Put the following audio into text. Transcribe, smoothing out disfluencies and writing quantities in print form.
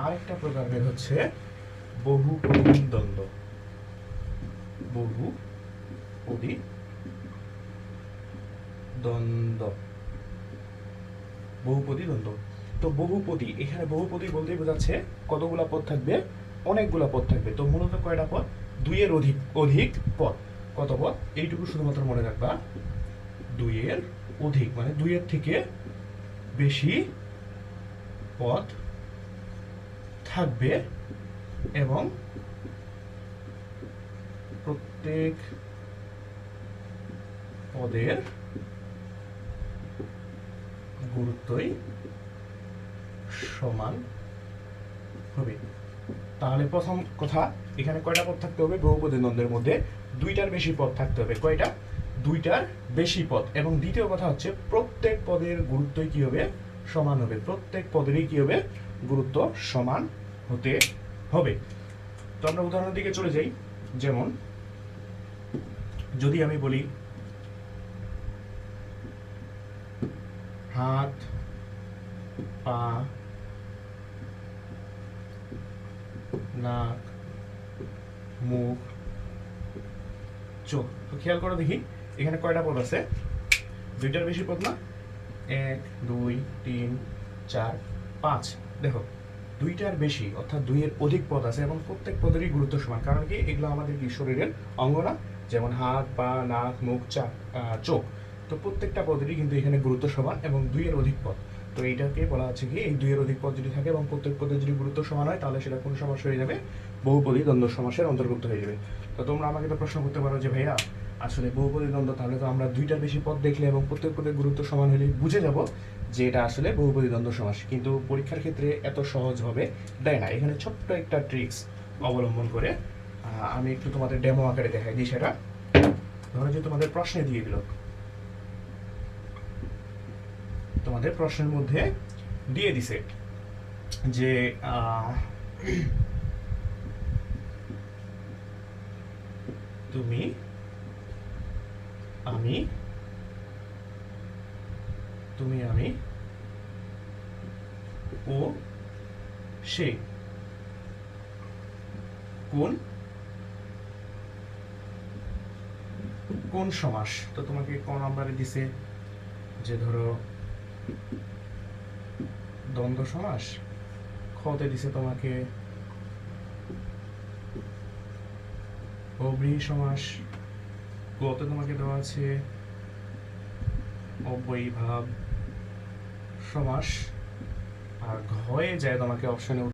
আরেকটা প্রকারভেদ হচ্ছে বহুপদী দ্বন্দ্ব। বহুপদী দ্বন্দ্ব, বহুপদী দ্বন্দ্ব। তো বহুপদী, এখানে বহুপদী বলতে বোঝাচ্ছে কতগুলা পদ থাকবে, অনেকগুলা পদ থাকবে। তো মূলত কয়টা পদ? দুইয়ের অধিক পদ। কত পদ? এইটুকু শুধুমাত্র মনে রাখবা, দুইয়ের অধিক মানে দুইয়ের থেকে বেশি পদ থাকবে এবং প্রত্যেক পদের গুরুত্বই সমান হবে। তাহলে প্রথম কথা, এখানে কয়টা পদ থাকতে হবে? বহুপদী দ্বন্দ্বের মধ্যে দুইটার বেশি পদ থাকতে হবে। কয়টা? দুইটার বেশি পদ। এবং দ্বিতীয় কথা হচ্ছে প্রত্যেক পদের গুরুত্বই কি হবে? সমান হবে। প্রত্যেক পদেরই কি হবে? গুরুত্ব সমান হতে হবে। তো আমরা উদাহরণের দিকে চলে যাই। যেমন যদি আমি বলি হাত, পা, নাক, মুখ, চোখ। তো খেয়াল করো দেখি এখানে কয়টা পদ আছে? দুইটার বেশি পদ না? 1 2 3 4 5। দেখো দুইটার বেশি অর্থাৎ দুইয়ের অধিক পদ আছে এবং প্রত্যেক পদেরই গুরুত্ব সমান। কারণ কি? এগুলো আমাদের কি শরীরের অঙ্গ না? যেমন হাত, পা, নাক, মুখ, চোখ। তো প্রত্যেকটা পদেরই কিন্তু এখানে গুরুত্ব সমান এবং দুইয়ের অধিক পদ। তো এইটাকে বলা হচ্ছে কি, এই দুইয়ের অধিক পদ যদি থাকে এবং প্রত্যেক পদের যদি গুরুত্ব সমান হয় তাহলে সেটা কোন সমাস হয়ে যাবে? বহুপদী দ্বন্দ্ব সমাসের অন্তর্ভুক্ত হয়ে যাবে। তো তোমরা আমাকে তো প্রশ্ন করতে পারো যে ভাইয়া আসলে বহুপদী দ্বন্দ্ব, তাহলে তো আমরা দুইটার বেশি পদ দেখলে এবং প্রত্যেক পদের গুরুত্ব সমান হলে বুঝে যাব যে এটা আসলে বহুপদী দ্বন্দ্ব সমাস। কিন্তু পরীক্ষার ক্ষেত্রে এত সহজভাবে দেয় না। এখানে ছোট্ট একটা ট্রিক্স অবলম্বন করে আমি একটু তোমাদের ডেমো আকারে দেখাই দিই। সেটা ধরো যে তোমাদের প্রশ্নে দিয়ে দিল, তোমাদের প্রশ্নের মধ্যে দিয়ে দিছে যে তুমি, আমি, তুমি, আমি ও সে কোন কোন সমাস। তো তোমাকে ক নাম্বারে দিছে যে ধরো দ্বন্দ্ব সমাস, খতে দিছে তোমাকে অব্রীহি সমাস, গতে তোমাকে দেওয়া আছে অব্যয়ীভাব সমাস, আর ঘয়ে যায় তোমাকে অপশনে